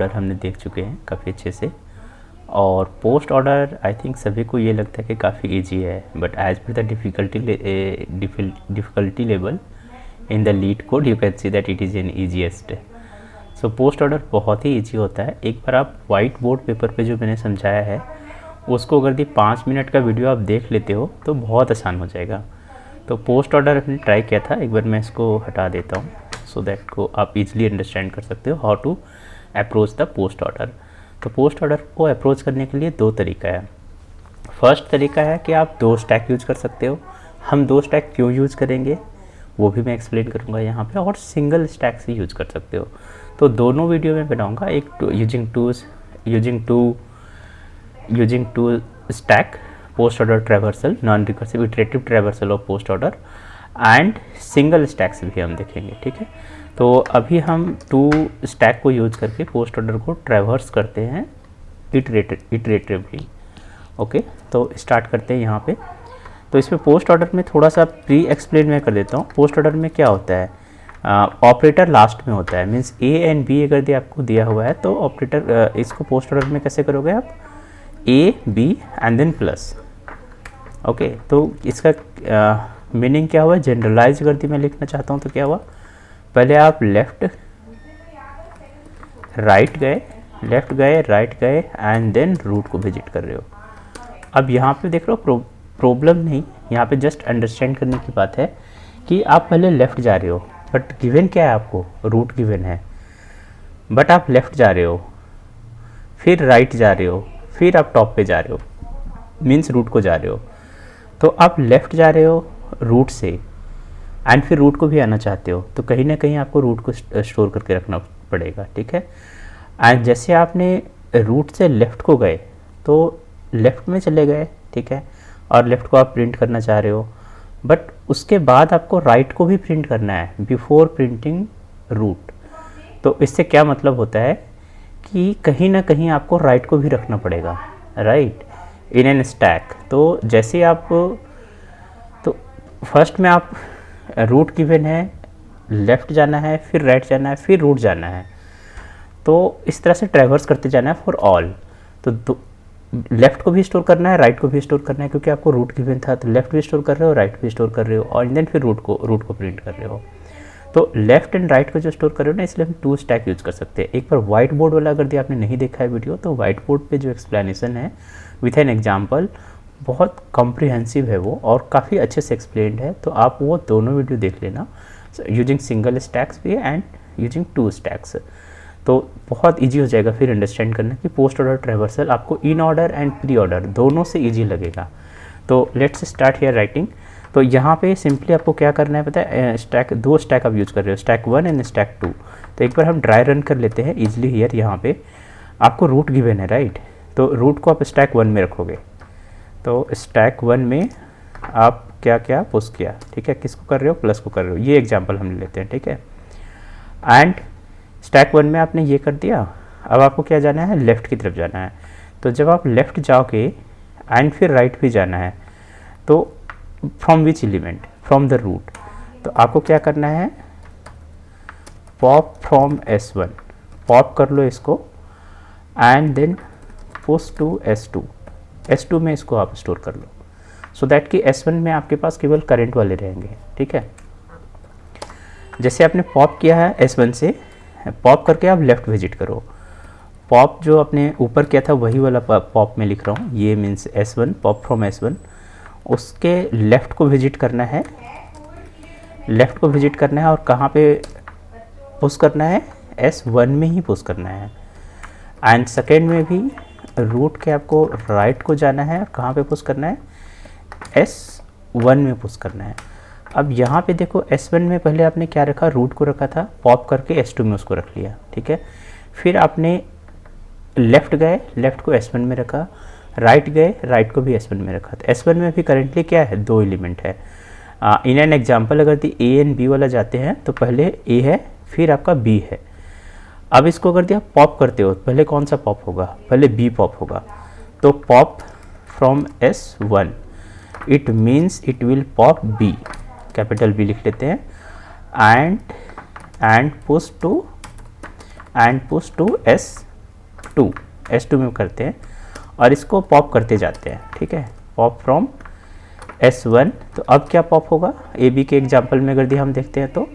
Order हमने देख चुके हैं काफ़ी अच्छे से। और पोस्ट ऑर्डर आई थिंक सभी को ये लगता है कि काफ़ी इजी है, but as per the difficulty level in the LeetCode you can see that it is an easiest. So post order बहुत ही ईजी होता है। एक बार आप वाइट बोर्ड पेपर पे जो मैंने समझाया है उसको अगर 5 मिनट का वीडियो आप देख लेते हो तो बहुत आसान हो जाएगा। तो पोस्ट ऑर्डर हमने ट्राई किया था, एक बार मैं इसको हटा देता हूँ सो दैट को आप इजीली अंडरस्टैंड कर सकते हो how to approach the post order. तो पोस्ट ऑर्डर को अप्रोच करने के लिए 2 तरीका है। फर्स्ट तरीका है कि आप 2 स्टैक यूज़ कर सकते हो। हम 2 स्टैक क्यों यूज़ करेंगे वो भी मैं एक्सप्लेन करूँगा यहाँ पे, और सिंगल स्टैक से यूज़ कर सकते हो। तो दोनों वीडियो में बनाऊँगा, एक using two stack post order traversal, non recursive iterative traversal of post order, and single stack से भी हम देखेंगे। ठीक है, तो अभी हम 2 स्टैक को यूज़ करके पोस्ट ऑर्डर को ट्रैवर्स करते हैं इटरेटिवली। ओके, तो स्टार्ट करते हैं यहाँ पे। तो इसमें पोस्ट ऑर्डर में थोड़ा सा प्री एक्सप्लेन मैं कर देता हूँ। पोस्ट ऑर्डर में क्या होता है, ऑपरेटर लास्ट में होता है। मीन्स ए एंड बी अगर आपको दिया हुआ है तो ऑपरेटर इसको पोस्ट ऑर्डर में कैसे करोगे आप, A B and then plus. Okay, तो इसका मीनिंग क्या हुआ, जनरलाइज कर दी मैं लिखना चाहता हूँ तो क्या हुआ, पहले आप लेफ़्ट राइट गए एंड देन रूट को विजिट कर रहे हो। अब यहाँ पे देख रहे हो प्रॉब्लम नहीं, यहाँ पे जस्ट अंडरस्टैंड करने की बात है कि आप पहले लेफ़्ट जा रहे हो बट गिवन क्या है, आपको रूट गिवन है, बट आप लेफ़्ट जा रहे हो, फिर राइट जा रहे हो, फिर आप टॉप पे जा रहे हो, मीन्स रूट को जा रहे हो। तो आप लेफ़्ट जा रहे हो रूट से एंड फिर रूट को भी आना चाहते हो, तो कहीं ना कहीं आपको रूट को स्टोर करके रखना पड़ेगा। ठीक है, एंड जैसे आपने रूट से लेफ़्ट को गए तो लेफ़्ट में चले गए, ठीक है, और लेफ़्ट को आप प्रिंट करना चाह रहे हो, बट उसके बाद आपको राइट को भी प्रिंट करना है बिफोर प्रिंटिंग रूट। तो इससे क्या मतलब होता है कि कहीं ना कहीं आपको राइट को भी रखना पड़ेगा, राइट, इन एन स्टैक। तो जैसे आप, तो फर्स्ट में आप रूट गिवन है, लेफ़्ट जाना है, फिर राइट जाना है, फिर रूट जाना है, तो इस तरह से ट्रैवर्स करते जाना है फॉर ऑल। तो लेफ़्ट को भी स्टोर करना है, राइट को भी स्टोर करना है, क्योंकि आपको रूट गिवन था तो लेफ़्ट भी स्टोर कर रहे हो, राइट भी स्टोर कर रहे हो, और देन फिर रूट को प्रिंट कर रहे हो। तो लेफ़्ट एंड राइट को जो स्टोर कर रहे हो ना, इसलिए हम 2 स्टैक यूज़ कर सकते हैं। एक बार वाइट बोर्ड वाला अगर आपने नहीं देखा है वीडियो, तो वाइट बोर्ड पे जो एक्सप्लेनेशन है विथ एन एग्जाम्पल बहुत कॉम्प्रिहेंसिव है वो, और काफ़ी अच्छे से एक्सप्लेन्ड है। तो आप वो दोनों वीडियो देख लेना, यूजिंग सिंगल स्टैक्स भी एंड यूजिंग 2 स्टैक्स। तो बहुत इजी हो जाएगा फिर अंडरस्टैंड करना कि पोस्ट ऑर्डर ट्रैवर्सल आपको in order and pre order दोनों से इजी लगेगा। तो लेट्स स्टार्ट हियर राइटिंग। तो यहाँ पे सिंपली आपको क्या करना है पता है, स्टैक 2 स्टैक आप यूज़ कर रहे हो, स्टैक 1 एंड स्टैक 2। तो एक बार हम ड्राई रन कर लेते हैं इजीली हियर। यहाँ पे आपको रूट गिवन है, राइट, तो रूट को आप स्टैक 1 में रखोगे। तो स्टैक 1 में आप क्या क्या पुश किया, ठीक है, किसको कर रहे हो, प्लस को कर रहे हो, ये एग्जाम्पल हम लेते हैं। ठीक है, एंड स्टैक 1 में आपने ये कर दिया। अब आपको क्या जाना है, लेफ़्ट की तरफ जाना है। तो जब आप लेफ़्ट जाओगे एंड फिर राइट भी जाना है, तो from which element, from the root, तो आपको क्या करना है, पॉप फ्रॉम S1, पॉप कर लो इसको and then push to S2 में इसको आप स्टोर कर लो, सो दैट कि S1 में आपके पास केवल करंट वाले रहेंगे। ठीक है, जैसे आपने पॉप किया है S1 से, पॉप करके आप लेफ़्ट विजिट करो। पॉप जो आपने ऊपर किया था वही वाला पॉप में लिख रहा हूँ, ये means S1, pop from S1, उसके लेफ़्ट को विजिट करना है, लेफ़्ट को विजिट करना है, और कहाँ पे पुश करना है, S1 में ही पुश करना है। एंड सेकेंड में भी रूट के आपको राइट को जाना है, और कहाँ पे पुश करना है, S1 में पुश करना है। अब यहाँ पे देखो S1 में पहले आपने क्या रखा, रूट को रखा था, पॉप करके S2 में उसको रख लिया। ठीक है, फिर आपने लेफ़्ट गए, लेफ़्ट को S1 में रखा, राइट गए, राइट को भी S1 में रखा। तो S1 में भी करेंटली क्या है, 2 एलिमेंट है। इन एन एग्जाम्पल अगर A एंड B वाला जाते हैं तो पहले A है, फिर आपका B है। अब इसको अगर दिया पॉप करते हो, पहले कौन सा पॉप होगा, पहले B पॉप होगा। तो pop from S1, it means it will pop B, capital B लिख लेते हैं, and push to S S2 में करते हैं और इसको पॉप करते जाते हैं, ठीक है, पॉप फ्रॉम S1। तो अब क्या पॉप होगा, ए बी के एग्जाम्पल में अगर दिया हम देखते हैं तो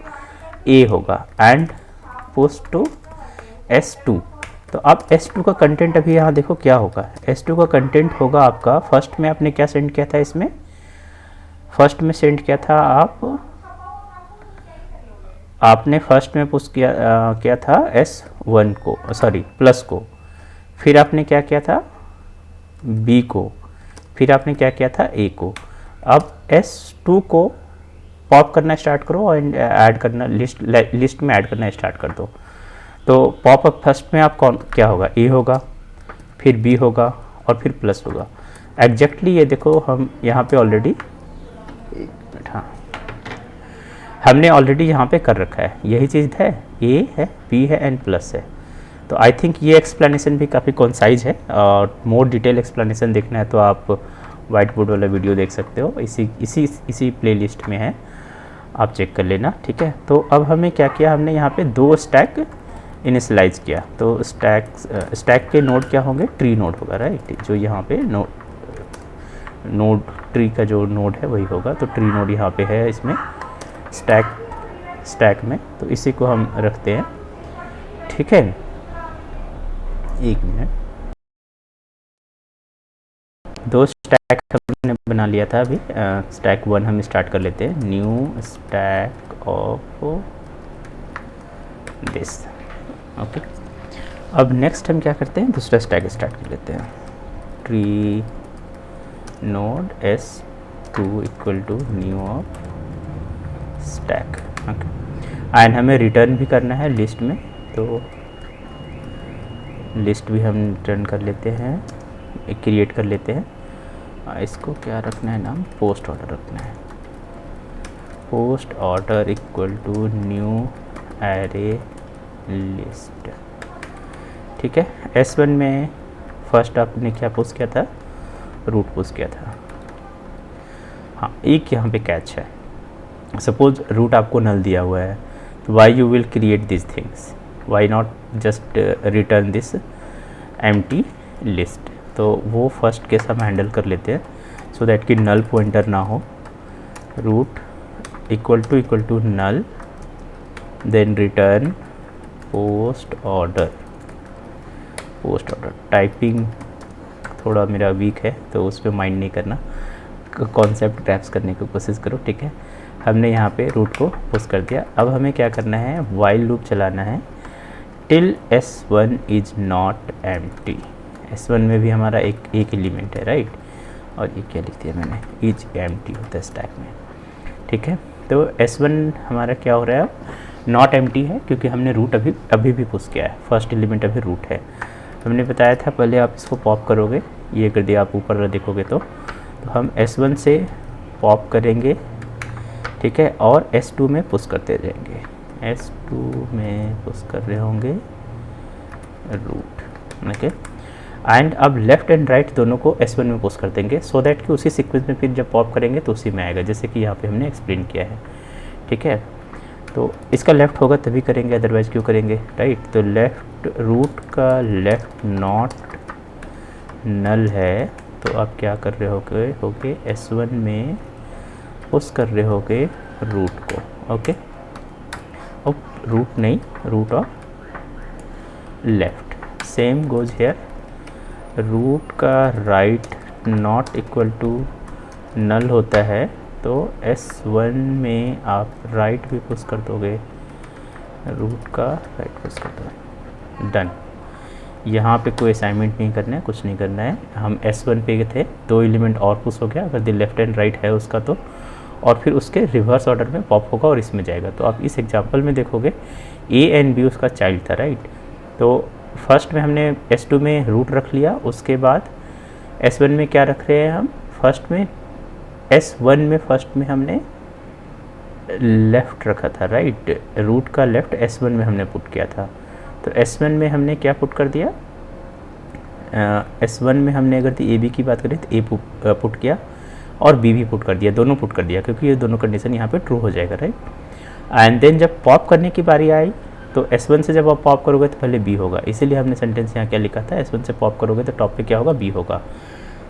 A होगा एंड पुश टू S2। तो अब S2 का कंटेंट अभी यहाँ देखो क्या होगा, S2 का कंटेंट होगा आपका, फर्स्ट में आपने क्या सेंड किया था, इसमें फर्स्ट में सेंड किया था आपने फर्स्ट में पुश किया था S1 को, सॉरी प्लस को, फिर आपने क्या किया था B को, फिर आपने क्या किया था A को। अब S2 को पॉप करना स्टार्ट करो एंड ऐड करना लिस्ट में ऐड करना स्टार्ट कर दो। तो पॉप अप फर्स्ट में आप क्या होगा, A होगा, फिर B होगा और फिर प्लस होगा। एग्जैक्टली ये देखो हम यहाँ पे ऑलरेडी, हाँ हमने ऑलरेडी यहाँ पे कर रखा है, यही चीज़ है, A है, B है एंड प्लस है। तो आई थिंक ये एक्सप्लेनेशन भी काफ़ी कॉन्साइज है, और मोर डिटेल एक्सप्लेनेशन देखना है तो आप वाइट बोर्ड वाला वीडियो देख सकते हो, इसी प्लेलिस्ट में है, आप चेक कर लेना, ठीक है। तो अब हमें क्या किया, हमने यहाँ पे 2 स्टैक इनिशियलाइज किया। तो स्टैक के नोड क्या होंगे, ट्री नोड होगा, राइट, जो यहाँ पे नोड ट्री का जो नोड है वही होगा। तो ट्री नोड यहाँ पे है इसमें स्टैक में, तो इसी को हम रखते हैं, ठीक है। एक मिनट, 2 स्टैक हमने बना लिया था अभी, स्टैक 1 हम स्टार्ट कर लेते हैं, new stack of this, okay. अब नेक्स्ट हम क्या करते हैं, दूसरा स्टैक स्टार्ट कर लेते हैं, tree node S2 equal to new of stack, okay. And हमें रिटर्न भी करना है लिस्ट में, तो लिस्ट भी हम रिटर्न कर लेते हैं, क्रिएट कर लेते हैं। इसको क्या रखना है नाम, पोस्ट ऑर्डर रखना है, post order equal to new array list, ठीक है। S1 में फर्स्ट आपने क्या पुश किया था, रूट पुश किया था। हाँ, एक यहाँ पे कैच है, सपोज रूट आपको नल दिया हुआ है, तो why you will create this things, why not just return this empty list. तो वो फर्स्ट केस हम हैंडल कर लेते हैं, सो दैट कि नल पॉइंटर ना हो। Root equal to null, then return post order. Typing थोड़ा मेरा वीक है तो उस पर माइंड नहीं करना, कॉन्सेप्ट ग्रैप्स करने की कोशिश करो, ठीक है। हमने यहाँ पे रूट को पुश कर दिया। अब हमें क्या करना है, वाइल लूप चलाना है till S1 is not empty. S1 में भी हमारा एक एलिमेंट है, राइट, और ये क्या लिख दिया मैंने, इज एम्प्टी होता है स्टैक में, ठीक है। तो S1 हमारा क्या हो रहा है, अब नॉट एम्प्टी है क्योंकि हमने रूट अभी भी पुश किया है, फर्स्ट एलिमेंट अभी रूट है। हमने बताया था पहले आप इसको पॉप करोगे, ये कर दिया आप ऊपर देखोगे तो हम S1 से पॉप करेंगे, ठीक है, और S2 में पुश करते रहेंगे, S2 में पुश कर रहे होंगे रूट, ओके। एंड अब लेफ़्ट एंड राइट दोनों को S1 में पुश कर देंगे, सो दैट कि उसी सीक्वेंस में फिर जब पॉप करेंगे तो उसी में आएगा, जैसे कि यहाँ पे हमने एक्सप्लेन किया है, ठीक है। तो इसका लेफ़्ट होगा तभी करेंगे, अदरवाइज़ क्यों करेंगे, राइट। तो लेफ़्ट, रूट का लेफ़्ट नॉट नल है, तो आप क्या कर रहे होगे S1 में पुश कर रहे होगे रूट को, ओके। अब रूट नहीं, root of left, same goes here, root का right not equal to null होता है, तो S1 में आप राइट भी पुश कर दोगे, रूट का राइट पुश कर दोगे, डन। यहाँ पे कोई असाइनमेंट नहीं करना है, कुछ नहीं करना है। हम S1 पे थे, 2 एलिमेंट और पुश हो गया, अगर द लेफ्ट एंड राइट है उसका तो, और फिर उसके रिवर्स ऑर्डर में पॉप होगा और इसमें जाएगा। तो आप इस एग्जांपल में देखोगे A एंड B उसका चाइल्ड था, राइट। तो फर्स्ट में हमने S2 में रूट रख लिया, उसके बाद S1 में क्या रख रहे हैं हम, फर्स्ट में S1 में फर्स्ट में हमने लेफ़्ट रखा था, राइट, रूट का लेफ़्ट S1 में हमने पुट किया था। तो S1 में हमने क्या पुट कर दिया, S1 में हमने अगर A B की बात करें तो A पुट किया और B भी पुट कर दिया, दोनों पुट कर दिया, क्योंकि ये दोनों कंडीशन यहाँ पे ट्रू हो जाएगा, राइट। एंड देन जब पॉप करने की बारी आई तो S1 से जब आप पॉप करोगे तो पहले B होगा, इसीलिए हमने सेंटेंस यहाँ क्या लिखा था, S1 से पॉप करोगे तो टॉप पे क्या होगा, B होगा।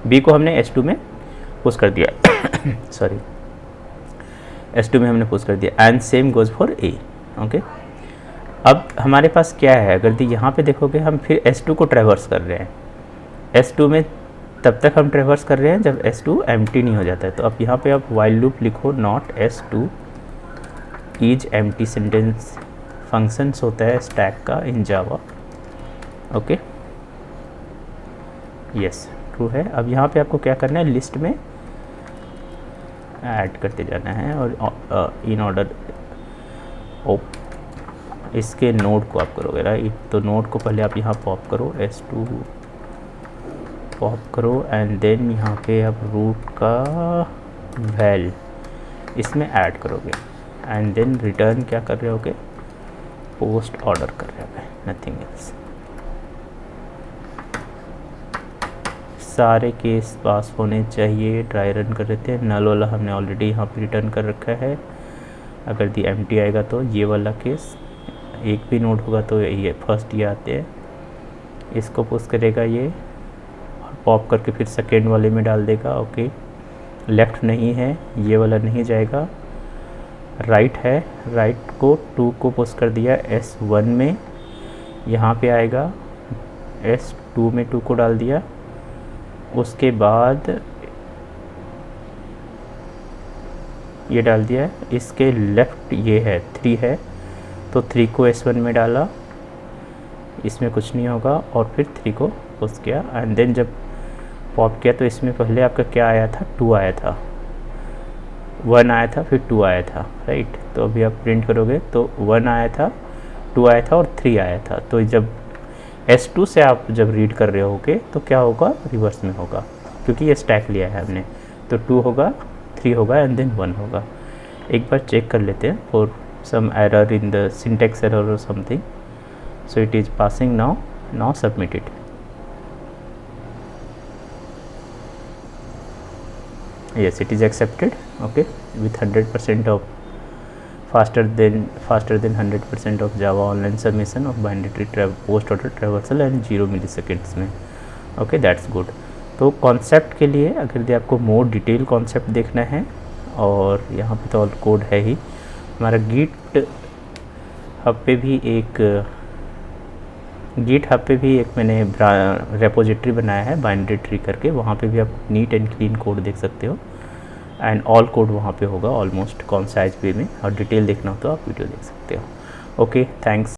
B को हमने S2 में पुश कर दिया सॉरी, S2 में हमने पुश कर दिया, and same goes for A। Okay, अब हमारे पास क्या है, अगर यहाँ पे देखोगे हम फिर S2 को ट्रैवर्स कर रहे हैं। S2 में तब तक हम ट्रैवर्स कर रहे हैं जब S2 एम्प्टी नहीं हो जाता है। तो अब यहाँ पे आप वाइल लूप लिखो, not S2 is empty sentence functions होता है स्टैक का इन जावा। ओके, यस ट्रू है। अब यहाँ पे आपको क्या करना है, लिस्ट में ऐड करते जाना है और इन ऑर्डर इसके नोड को आप करोगे राइट। तो नोड को पहले आप यहाँ पॉप करो, S2 पॉप करो एंड देन यहाँ पे आप रूट का वैल इसमें ऐड करोगे एंड देन रिटर्न क्या कर रहे होगे, पोस्ट ऑर्डर कर रहे होगे, नथिंग एल्स। सारे केस पास होने चाहिए। ट्राई रन कर देते हैं। नल वाला हमने ऑलरेडी यहाँ पे रिटर्न कर रखा है। अगर दी एम्प्टी आएगा तो ये वाला केस, एक भी नोड होगा तो ये फर्स्ट ये आते हैं, इसको पुश करेगा ये और पॉप करके फिर सेकेंड वाले में डाल देगा। ओके, लेफ़्ट नहीं है, ये वाला नहीं जाएगा, राइट है, राइट को 2 को पुश कर दिया S1 में, यहाँ पे आएगा S2 में 2 को डाल दिया। उसके बाद ये डाल दिया, इसके लेफ़्ट ये है 3 है तो 3 को S1 में डाला, इसमें कुछ नहीं होगा और फिर 3 को पुश किया एंड देन जब पॉप किया तो इसमें पहले आपका क्या आया था, 2 आया था, 1 आया था फिर 2 आया था राइट। तो अभी आप प्रिंट करोगे तो 1 आया था, 2 आया था और 3 आया था। तो जब S2 से आप जब रीड कर रहे होगे तो क्या होगा, रिवर्स में होगा क्योंकि ये स्टैक लिया है हमने। तो 2 होगा, 3 होगा एंड देन 1 होगा। एक बार चेक कर लेते हैं for some error in the syntax error or something. So it is passing now. Now submit it. Yes, it is accepted. Okay, with 100% of faster than 100% of Java online submission of binary post order traversal and 0 milliseconds में. Okay, that's good. तो concept के लिए अगर आपको more detail concept देखना है, और यहाँ पे तो ऑल कोड है ही, हमारा गिट हब पे भी एक मैंने रेपोजिटरी बनाया है बाइनरी ट्री करके, वहाँ पे भी आप नीट एंड क्लीन कोड देख सकते हो एंड ऑल कोड वहाँ पे होगा ऑलमोस्ट कॉन्साइज वे में, और डिटेल देखना हो तो आप वीडियो देख सकते हो। Okay, thanks.